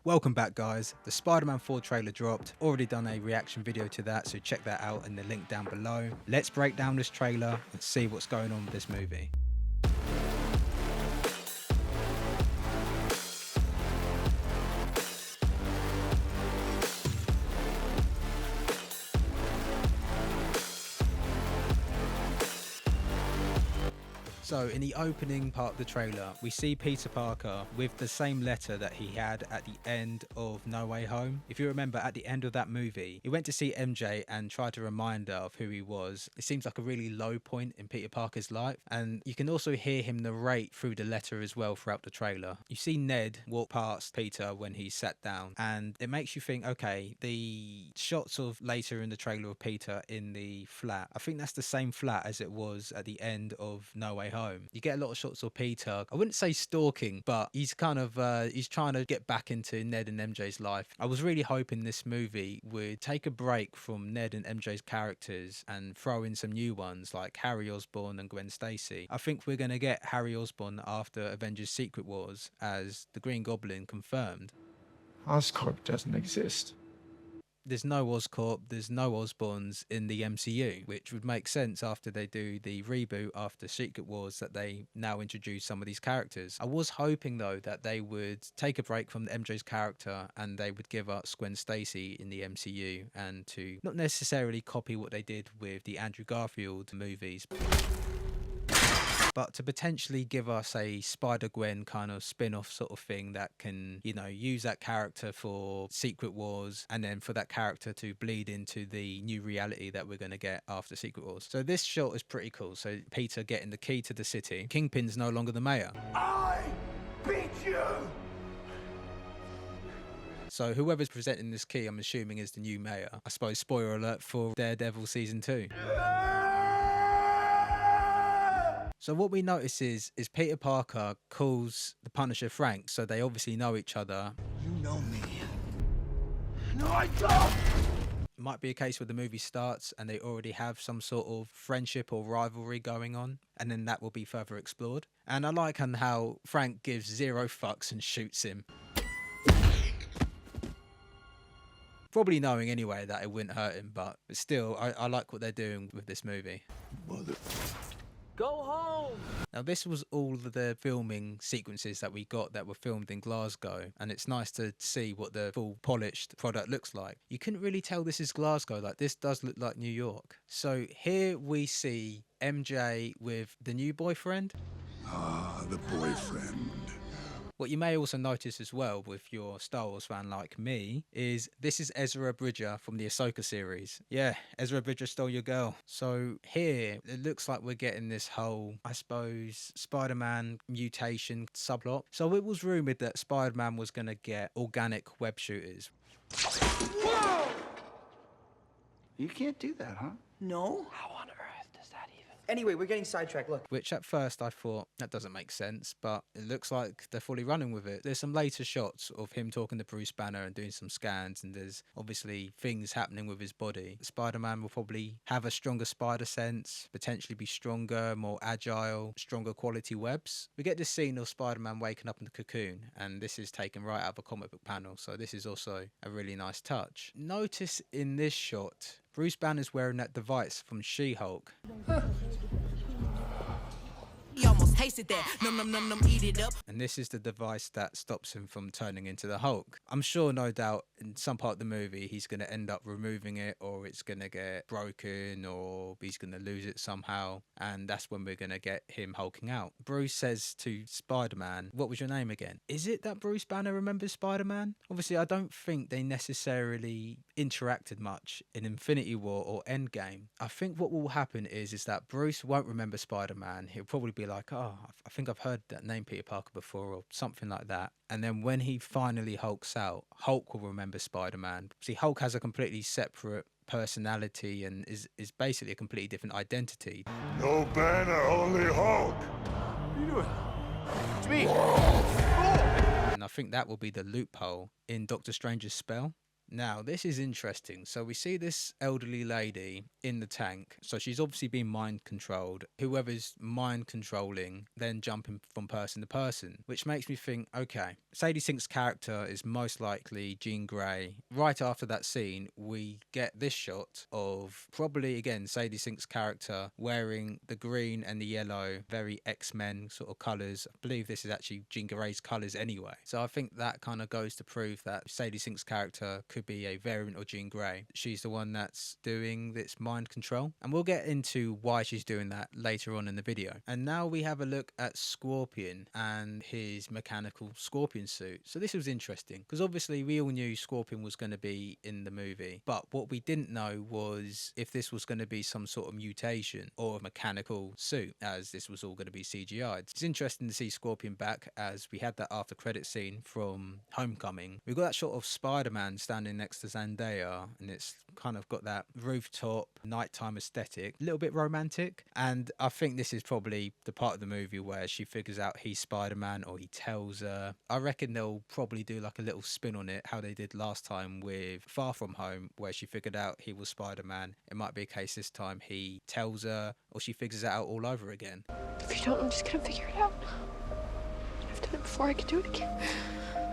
Welcome back guys, the Spider-Man 4 trailer dropped, already done a reaction video to that, so check that out in the link down below. Let's break down this trailer and see what's going on with this movie. So in the opening part of the trailer, we see Peter Parker with the same letter that he had at the end of No Way Home. If you remember, at the end of that movie, he went to see MJ and tried to remind her of who he was. It seems like a really low point in Peter Parker's life. And you can also hear him narrate through the letter as well throughout the trailer. You see Ned walk past Peter when he sat down, and it makes you think, okay, the shots of later in the trailer of Peter in the flat, I think that's the same flat as it was at the end of No Way Home. You get a lot of shots of Peter, I wouldn't say stalking, but he's kind of he's trying to get back into Ned and MJ's life. I was really hoping this movie would take a break from Ned and MJ's characters and throw in some new ones like Harry Osborn and Gwen Stacy. I think we're going to get Harry Osborn after Avengers Secret Wars, as the Green Goblin confirmed. Oscorp doesn't exist. There's no Oscorp, there's no Osborns in the MCU, which would make sense after they do the reboot after Secret Wars, that they now introduce some of these characters. I was hoping though that they would take a break from MJ's character and they would give us Gwen Stacy in the MCU, and to not necessarily copy what they did with the Andrew Garfield movies, but to potentially give us a Spider-Gwen kind of spin-off sort of thing that can, you know, use that character for Secret Wars and then for that character to bleed into the new reality that we're going to get after Secret Wars. So this shot is pretty cool. So Peter getting the key to the city. Kingpin's no longer the mayor. I beat you! So whoever's presenting this key, I'm assuming, is the new mayor. I suppose, spoiler alert for Daredevil Season 2. So what we notice is Peter Parker calls the Punisher Frank, so they obviously know each other. You know me. No, I don't! It might be a case where the movie starts and they already have some sort of friendship or rivalry going on, and then that will be further explored. And I like how Frank gives zero fucks and shoots him. Probably knowing anyway that it wouldn't hurt him, but still, I like what they're doing with this movie. Mother... Go home! Now this was all of the filming sequences that we got that were filmed in Glasgow, and it's nice to see what the full polished product looks like. You couldn't really tell this is Glasgow, like this does look like New York. So here we see MJ with the new boyfriend. Ah, the boyfriend. What you may also notice as well, if you're a Star Wars fan like me, is this is Ezra Bridger from the Ahsoka series. Yeah, Ezra Bridger stole your girl. So here, it looks like we're getting this whole, I suppose, Spider-Man mutation subplot. So it was rumoured that Spider-Man was going to get organic web shooters. Whoa! You can't do that, huh? No? How on earth does that even? Anyway, we're getting sidetracked, look. Which at first I thought, that doesn't make sense, but it looks like they're fully running with it. There's some later shots of him talking to Bruce Banner and doing some scans, and there's obviously things happening with his body. Spider-Man will probably have a stronger spider sense, potentially be stronger, more agile, stronger quality webs. We get this scene of Spider-Man waking up in the cocoon, and this is taken right out of a comic book panel, so this is also a really nice touch. Notice in this shot, Bruce Banner's wearing that device from She-Hulk. He almost tasted that. Num num num num, eat it up. And this is the device that stops him from turning into the Hulk. I'm sure, no doubt, in some part of the movie, he's going to end up removing it, or it's going to get broken, or he's going to lose it somehow. And that's when we're going to get him hulking out. Bruce says to Spider-Man, what was your name again? Is it that Bruce Banner remembers Spider-Man? Obviously, I don't think they necessarily interacted much in Infinity War or Endgame. I think what will happen is that Bruce won't remember Spider-Man. He'll probably be like, oh, I think I've heard that name Peter Parker before, or something like that. And then when he finally hulks out, Hulk will remember Spider-Man. See, Hulk has a completely separate personality and is basically a completely different identity. No Banner, only Hulk. What are you doing? It's me. And I think that will be the loophole in Doctor Strange's spell. Now, this is interesting. So we see this elderly lady in the tank. So she's obviously been mind controlled. Whoever's mind controlling then jumping from person to person, which makes me think, okay, Sadie Sink's character is most likely Jean Grey. Right after that scene, we get this shot of probably, again, Sadie Sink's character wearing the green and the yellow, very X-Men sort of colours. I believe this is actually Jean Grey's colours anyway. So I think that kind of goes to prove that Sadie Sink's character could be a variant of Jean Grey. She's the one that's doing this mind control, and we'll get into why she's doing that later on in the video. And now we have a look at Scorpion and his mechanical Scorpion suit. So this was interesting because obviously we all knew Scorpion was going to be in the movie, but what we didn't know was if this was going to be some sort of mutation or a mechanical suit, as this was all going to be CGI'd. It's interesting to see Scorpion back, as we had that after credit scene from Homecoming. We've got that shot of Spider-Man standing next to Zendaya, and it's kind of got that rooftop nighttime aesthetic, a little bit romantic. And I think this is probably the part of the movie where she figures out he's Spider-Man, or he tells her. I reckon they'll probably do like a little spin on it, how they did last time with Far From Home, where she figured out he was Spider-Man. It might be a case this time he tells her, or she figures it out all over again. If you don't, I'm just gonna figure it out. I've done it before, I can do it again.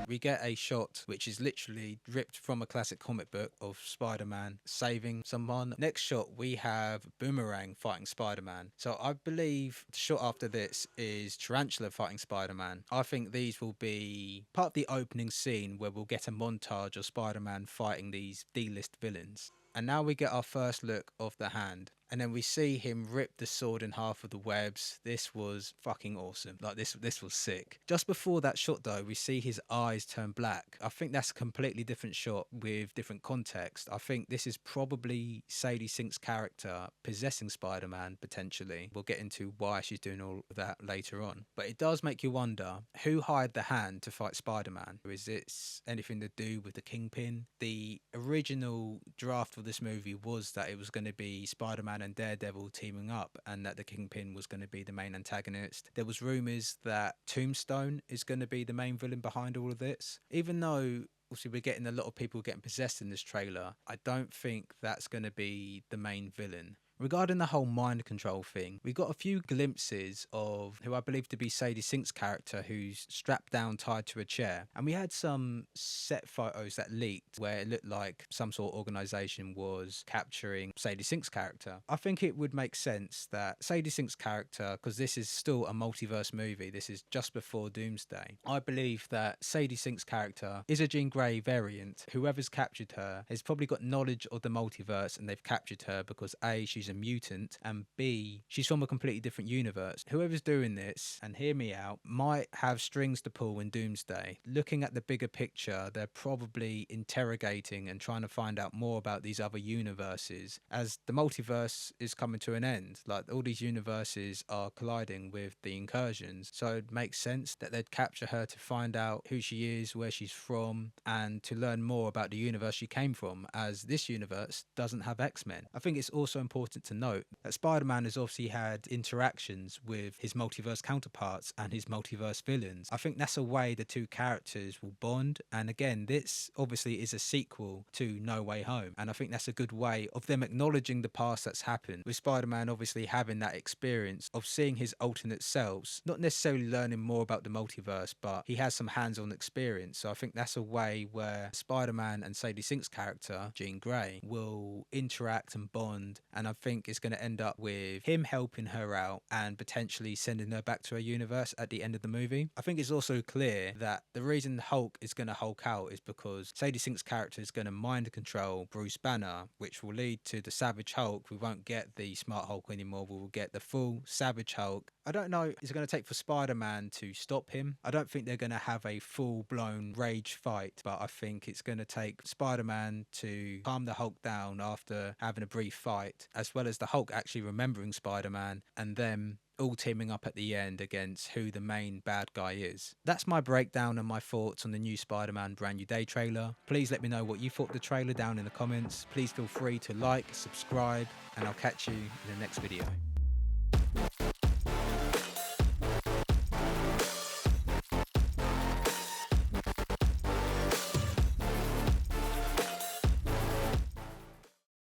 We get a shot which is literally ripped from a classic comic book of Spider-Man saving someone. Next shot, we have Boomerang fighting Spider-Man. So I believe the shot after this is Tarantula fighting Spider-Man. I think these will be part of the opening scene where we'll get a montage of Spider-Man fighting these D-list villains. And now we get our first look of the hand. And then we see him rip the sword in half with the webs. This was fucking awesome. Like, this was sick. Just before that shot, though, we see his eyes turn black. I think that's a completely different shot with different context. I think this is probably Sadie Sink's character possessing Spider-Man, potentially. We'll get into why she's doing all of that later on. But it does make you wonder, who hired the hand to fight Spider-Man? Is this anything to do with the Kingpin? The original draft of this movie was that it was going to be Spider-Man and Daredevil teaming up, and that the Kingpin was going to be the main antagonist. There was rumours that Tombstone is going to be the main villain behind all of this. Even though obviously we're getting a lot of people getting possessed in this trailer, I don't think that's going to be the main villain. Regarding the whole mind control thing, we got a few glimpses of who I believe to be Sadie Sink's character, who's strapped down, tied to a chair. And we had some set photos that leaked where it looked like some sort of organisation was capturing Sadie Sink's character. I think it would make sense that Sadie Sink's character, because this is still a multiverse movie, this is just before Doomsday, I believe that Sadie Sink's character is a Jean Grey variant. Whoever's captured her has probably got knowledge of the multiverse, and they've captured her because A, she's a mutant, and B, she's from a completely different universe. Whoever's doing this, and hear me out, might have strings to pull in Doomsday. Looking at the bigger picture, they're probably interrogating and trying to find out more about these other universes, as the multiverse is coming to an end. Like, all these universes are colliding with the incursions, so it makes sense that they'd capture her to find out who she is, where she's from, and to learn more about the universe she came from, as this universe doesn't have X-Men. I think it's also important to note that Spider-Man has obviously had interactions with his multiverse counterparts and his multiverse villains. I think that's a way the two characters will bond, and again, this obviously is a sequel to No Way Home, and I think that's a good way of them acknowledging the past that's happened, with Spider-Man obviously having that experience of seeing his alternate selves, not necessarily learning more about the multiverse, but he has some hands-on experience. So I think that's a way where Spider-Man and Sadie Sink's character, Jean Grey, will interact and bond, and I think it's going to end up with him helping her out and potentially sending her back to her universe at the end of the movie. I think it's also clear that the reason Hulk is going to Hulk out is because Sadie Sink's character is going to mind control Bruce Banner, which will lead to the Savage Hulk. We won't get the Smart Hulk anymore, we will get the full Savage Hulk. I don't know what it's going to take for Spider-Man to stop him. I don't think they're going to have a full-blown rage fight, but I think it's going to take Spider-Man to calm the Hulk down after having a brief fight, as well as the Hulk actually remembering Spider-Man, and them all teaming up at the end against who the main bad guy is. That's my breakdown and my thoughts on the new Spider-Man Brand New Day trailer. Please let me know what you thought of the trailer down in the comments. Please feel free to like, subscribe, and I'll catch you in the next video.